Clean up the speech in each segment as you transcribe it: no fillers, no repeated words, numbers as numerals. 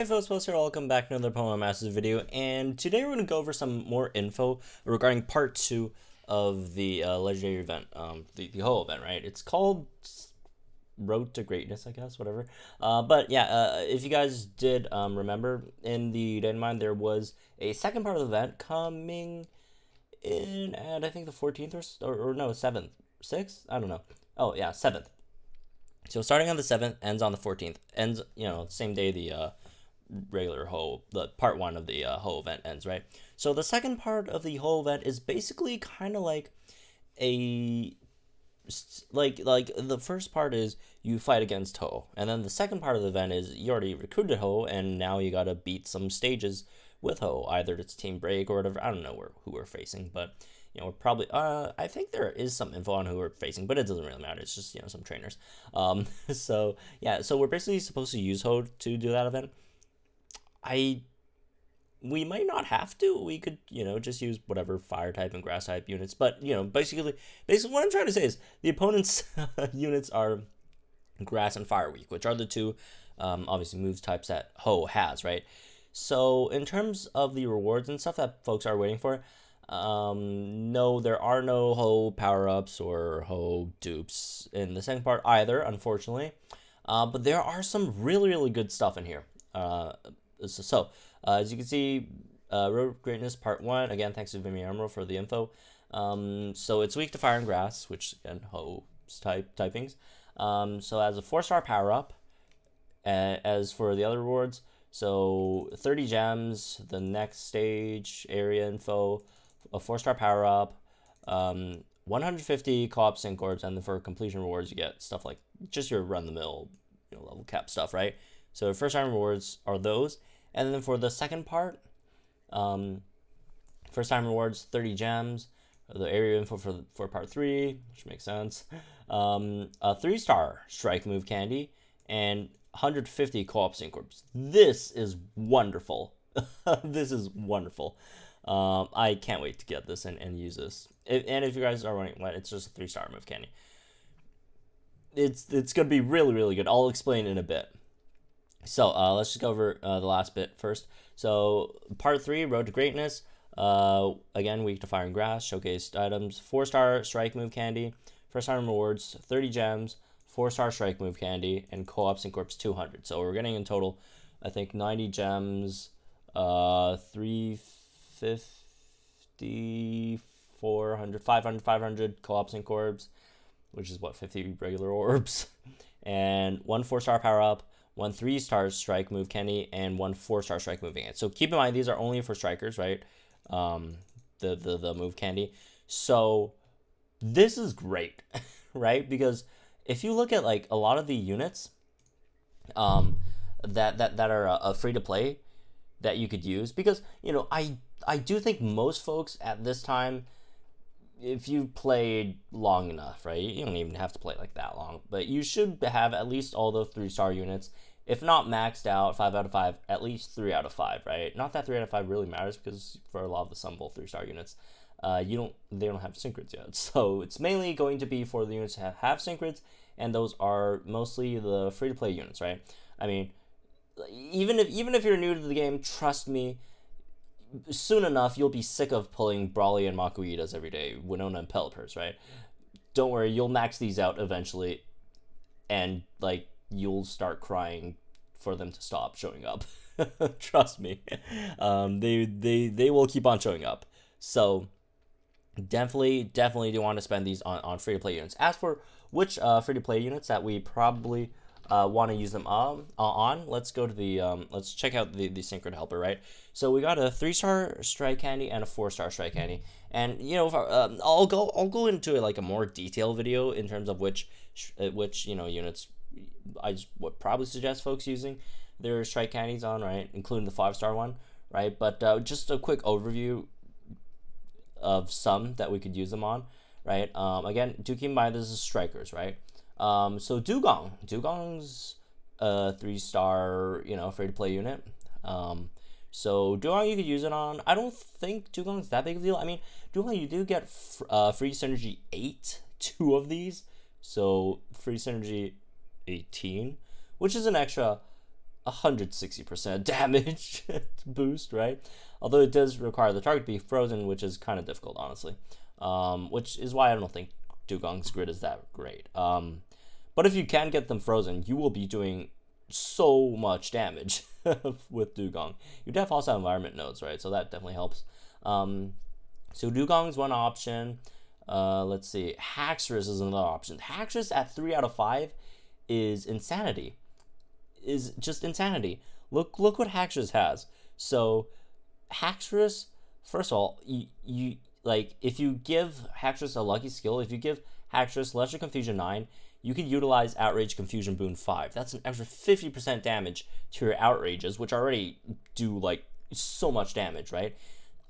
Hey folks, here, welcome back to another Pokemon Masters video, and today we're going to go over some more info regarding part 2 of the legendary event, the whole event, right? It's called Road to Greatness, I guess, whatever. But yeah, if you guys did remember, in the Datamined there was a second part of the event coming in at, I think, the 14th or no, 7th, 6th? I don't know. Oh, yeah, 7th. So starting on the 7th, ends on the 14th, ends, same day the the part 1 of the whole event ends, right? So the second part of the whole event is basically kind of like a like the first part is you fight against Ho, and then the second part of the event is you already recruited Ho, and now you gotta beat some stages with Ho. Either it's Team Break or whatever. I don't know who we're facing, but we're probably I think there is some info on who we're facing, but it doesn't really matter. It's just some trainers. So yeah, so we're basically supposed to use Ho to do that event. We might not have to. We could, just use whatever fire type and grass type units. But, basically what I'm trying to say is the opponent's units are grass and fire weak, which are the two, obviously, moves types that Ho has, right? So, in terms of the rewards and stuff that folks are waiting for, no, there are no Ho power-ups or Ho dupes in the second part either, unfortunately. But there are some really, really good stuff in here. As you can see, Road to Greatness Part 1, again, thanks to Vimy Emerald for the info. So it's weak to Fire and Grass, which, again, Ho's typings. So as a 4-star power-up, as for the other rewards, so 30 gems, the next stage, area info, a 4-star power-up, 150 co-op sync orbs, and then for completion rewards, you get stuff like just your run-the-mill, level cap stuff, right? So first time rewards are those. And then for the second part, first time rewards, 30 gems, the area info for part 3, which makes sense, a 3-star strike move candy, and 150 co-op sync orbs. This is wonderful. This is wonderful. I can't wait to get this and use this. If you guys are wondering, it's just a 3-star move candy. It's going to be really, really good. I'll explain in a bit. So let's just go over the last bit first. So part 3, Road to Greatness. Again, weak to Fire and Grass, showcased items, 4-star strike move candy, first time rewards, 30 gems, 4-star strike move candy, and co-op sync orbs 200. So we're getting in total, I think, 90 gems, 350, 400, 500 co-op sync orbs, which is what, 50 regular orbs, and 1 4-star power up, 1 3-star strike move candy, and 1 4-star strike move candy. So keep in mind, these are only for strikers, right? The move candy. So this is great, right? Because if you look at like a lot of the units that are free to play that you could use, because I do think most folks at this time, if you played long enough, right, you don't even have to play like that long, but you should have at least all the 3-star units. If not maxed out 5 out of 5, at least 3 out of 5, right? Not that 3 out of 5 really matters, because for a lot of the Sunbolt 3-star units, they don't have synchrons yet. So it's mainly going to be for the units that have synchrons, and those are mostly the free to play units, right? I mean, even if you're new to the game, trust me, soon enough you'll be sick of pulling Brawly and Makuitas every day, Winona and Pelipper's, right? Don't worry, you'll max these out eventually, and like you'll start crying for them to stop showing up. Trust me. They will keep on showing up. So definitely do want to spend these on free to play units. As for which free to play units that we probably want to use them on, let's go to the let's check out the Synchron Helper, right? So we got a 3-star strike candy and a 4-star strike candy, and I'll go into like a more detailed video in terms of which units I would probably suggest folks using their strike candies on, right, including the 5-star one, right? But just a quick overview of some that we could use them on, right? Again, do keep in mind this is strikers, right? So Dugong's a 3-star, free to play unit. So Dugong you could use it on. I don't think Dugong's that big of a deal. I mean, Dugong you do get free synergy 8, 2 of these. So free synergy 18, which is an extra 160% damage boost, right? Although it does require the target to be frozen, which is kind of difficult, honestly. Which is why I don't think Dugong's grid is that great. But if you can get them frozen, you will be doing so much damage with Dugong. You do have hostile environment nodes, right? So that definitely helps. So Dugong's one option. Let's see. Haxorus is another option. Haxorus at 3 out of 5 is insanity. Is just insanity. Look what Haxorus has. So Haxorus, first of all, you like if you give Haxorus a lucky skill, if you give Haxorus Lesser Confusion 9, you can utilize Outrage Confusion Boon 5. That's an extra 50% damage to your outrages, which already do like so much damage, right?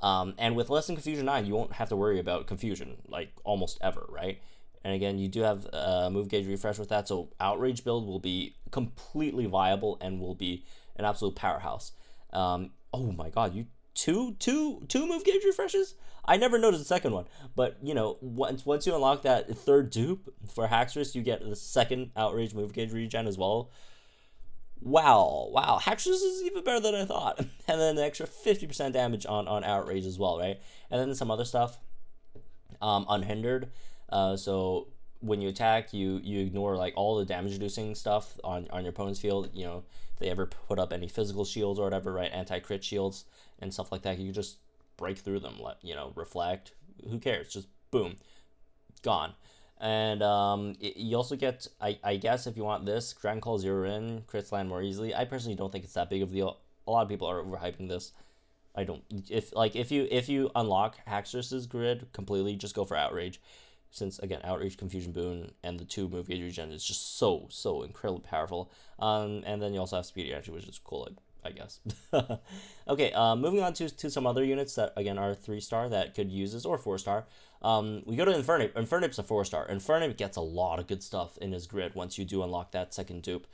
And with Less than Confusion 9, you won't have to worry about confusion, like, almost ever, right? And again, you do have move gauge refresh with that, so Outrage build will be completely viable and will be an absolute powerhouse. Oh my god, you two move gauge refreshes? I never noticed the second one, but, you know, once you unlock that third dupe for Haxorus, you get the second Outrage move gauge regen as well. Wow, Haxorus is even better than I thought. And then the extra 50% damage on Outrage as well, right? And then some other stuff, unhindered. So when you attack, you ignore like all the damage reducing stuff on your opponent's field. You know, if they ever put up any physical shields or whatever, right? Anti-crit shields and stuff like that, you just break through them. Reflect. Who cares? Just boom, gone. And you also get, I guess, if you want this, Dragon Call Zero in, crits land more easily. I personally don't think it's that big of a deal. A lot of people are overhyping this. I don't. If you unlock Haxorus's grid completely, just go for Outrage, since again Outrage Confusion Boon and the 2 move gauge regen is just so incredibly powerful. And then you also have Speedy Energy, which is cool, I guess. Okay, moving on to some other units that again are 3-star that could use this, or 4-star. We go to Infernip. Infernip's a 4-star. Infernip gets a lot of good stuff in his grid once you do unlock that second dupe.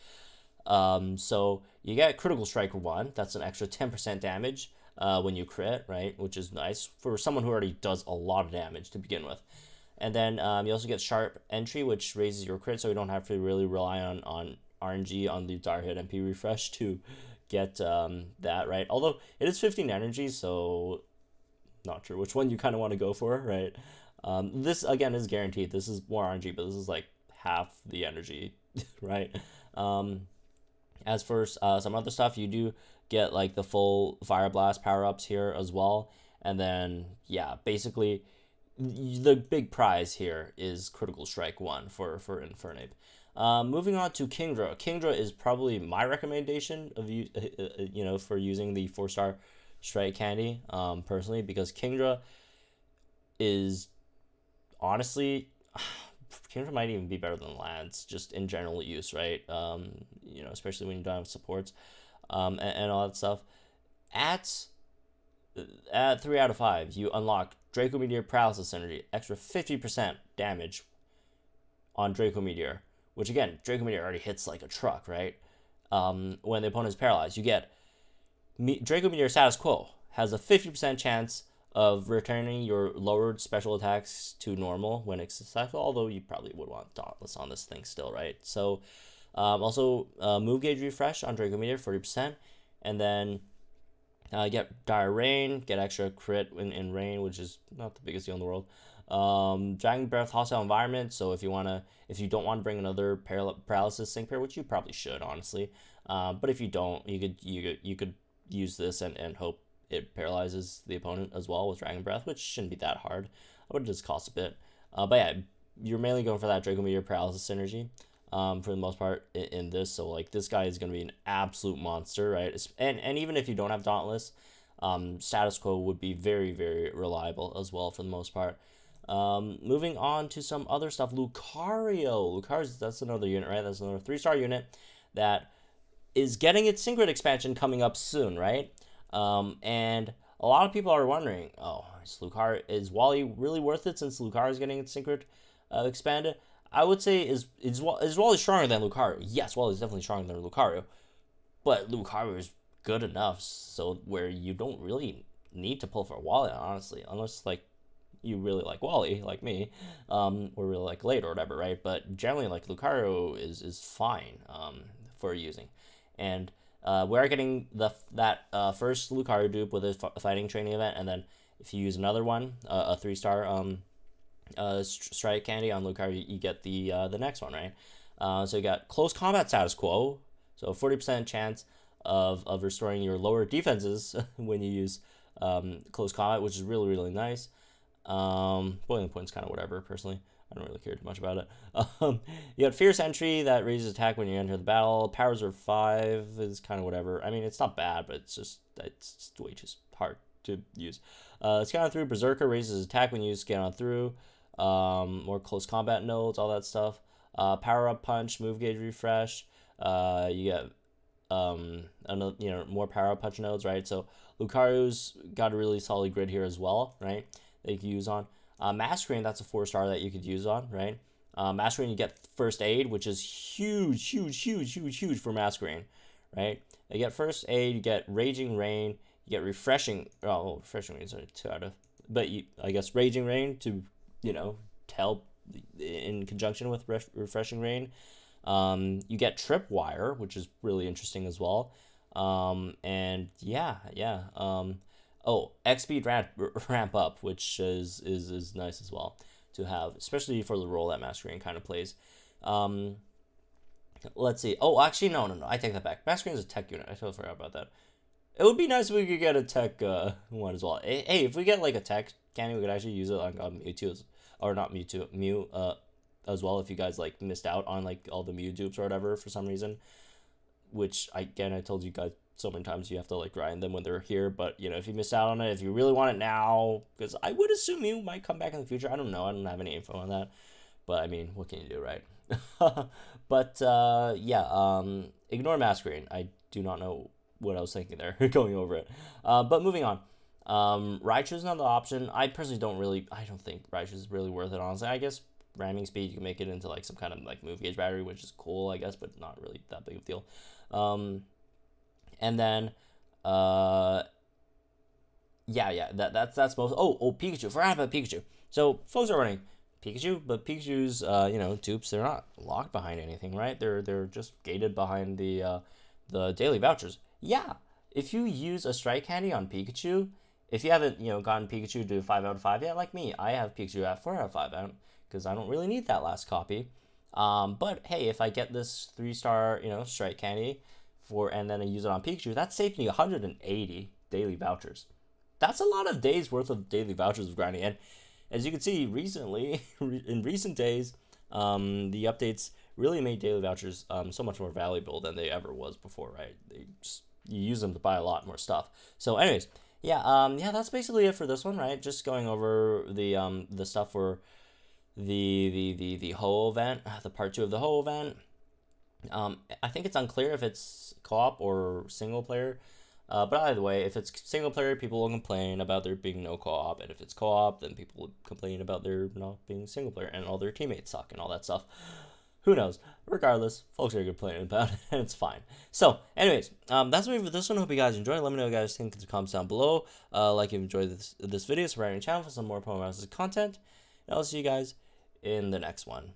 So you get Critical Strike 1. That's an extra 10% damage when you crit, right? Which is nice for someone who already does a lot of damage to begin with. And then you also get Sharp Entry, which raises your crit, so you don't have to really rely on RNG on the Dire Hit MP refresh to get that, right? Although it is 15 energy, so not sure which one you kind of want to go for, right? This again is guaranteed. This is more RNG, but this is like half the energy, right? As for some other stuff, you do get like the full Fire Blast power-ups here as well. And then, yeah, basically the big prize here is Critical Strike 1 for Infernape. Moving on to Kingdra. Kingdra is probably my recommendation of for using the 4-star Strike Candy, personally, because Kingdra is honestly, Kingdra might even be better than Lance, just in general use, right? Especially when you don't have supports, and all that stuff. At 3 out of 5, you unlock Draco Meteor Paralysis Energy, extra 50% damage on Draco Meteor, which again, Draco Meteor already hits like a truck, right? When the opponent is paralyzed, you get Draco Meteor Status Quo has a 50% chance of returning your lowered special attacks to normal when it's successful, although you probably would want Dauntless on this thing still, right? So, also, move gauge refresh on Draco Meteor, 40%, and then get Dire Rain, get extra crit in Rain, which is not the biggest deal in the world. Dragon Breath, Hostile Environment, so if you don't want to bring another Paralysis Sync pair, which you probably should, honestly, but if you don't, you could use this and hope it paralyzes the opponent as well with Dragon Breath, which shouldn't be that hard, but it does cost a bit. But yeah, you're mainly going for that Draco Meteor Paralysis synergy for the most part in this. So like this guy is going to be an absolute monster, right? And even if you don't have Dauntless, Status Quo would be very, very reliable as well for the most part. Moving on to some other stuff, Lucario. That's another unit, right? That's another 3-star unit that is getting its Synchro expansion coming up soon, right? And a lot of people are wondering, is Wally really worth it since Lucario is getting its Synchro expanded? I would say is Wally stronger than Lucario? Yes, Wally's definitely stronger than Lucario, but Lucario is good enough so where you don't really need to pull for Wally, honestly, unless like you really like Wally, like me, or really like Glade or whatever, right? But generally, like Lucario is fine for using, and We are getting that first Lucario dupe with his fighting training event, and then if you use another one, a 3-star strike candy on Lucario, you get the next one, right? So you got close combat status quo, so 40% chance of restoring your lower defenses when you use close combat, which is really, really nice. Boiling point's kind of whatever, personally. I don't really care too much about it. You got Fierce Entry that raises attack when you enter the battle. Powers are 5 is kind of whatever. I mean, it's not bad, but it's just way too hard to use. Scan on Through, Berserker raises attack when you use Scan on Through. More close combat nodes, all that stuff. Power Up Punch, Move Gauge Refresh. You get another, more Power Up Punch nodes, right? So Lucario's got a really solid grid here as well, right? That you can use on. Masquerain, that's a 4-star that you could use on, right? Masquerain, you get First Aid, which is huge for Masquerain, right? You get First Aid, you get Raging Rain, you get Refreshing. Oh, Refreshing Rain is too out of, but I guess Raging Rain to help in conjunction with Refreshing Rain. You get Tripwire, which is really interesting as well. And yeah. X speed ramp up, which is nice as well to have, especially for the role that Masquerain kind of plays. Let's see. Oh, actually, no. I take that back. Masquerain is a tech unit. I totally forgot about that. It would be nice if we could get a tech one as well. Hey, if we get like a tech candy, we could actually use it on Mewtwo, or not Mewtwo, Mew as well. If you guys like missed out on like all the Mew dupes or whatever for some reason, which I told you guys so many times you have to like grind them when they're here, but if you missed out on it, if you really want it now, because I would assume you might come back in the future. I don't know. I don't have any info on that, but I mean, what can you do, right? But ignore Masquerain. I do not know what I was thinking there going over it. But moving on. Raichu is another option. I personally I don't think Raichu is really worth it, honestly. I guess ramming speed, you can make it into like some kind of like move gauge battery, which is cool, I guess, but not really that big of a deal. And then that's most. Pikachu. Forgot about Pikachu. So folks are running Pikachu, but Pikachu's dupes, they're not locked behind anything, right? They're just gated behind the daily vouchers. Yeah, if you use a strike candy on Pikachu, if you haven't gotten Pikachu to 5 out of 5 yet, like me, I have Pikachu at 4 out of 5 because I don't really need that last copy. But hey, if I get this 3-star strike candy and then I use it on Pikachu, that's saving me 180 daily vouchers. That's a lot of days worth of daily vouchers of grinding. And as you can see recently, in recent days, the updates really made daily vouchers so much more valuable than they ever was before, right? You use them to buy a lot more stuff. So anyways, that's basically it for this one, right? Just going over the stuff for the Ho event, the part 2 of the Ho event. I think it's unclear if it's co-op or single player. But either way, if it's single player, people will complain about there being no co-op, and if it's co-op, then people will complain about there not being single player and all their teammates suck and all that stuff. Who knows? Regardless, folks are complaining about it, and it's fine. So, anyways, that's it for this one. Hope you guys enjoyed. Let me know what you guys think in the comments down below. Like if you enjoyed this video, subscribe to the channel for some more Pokemon content. And I'll see you guys in the next one.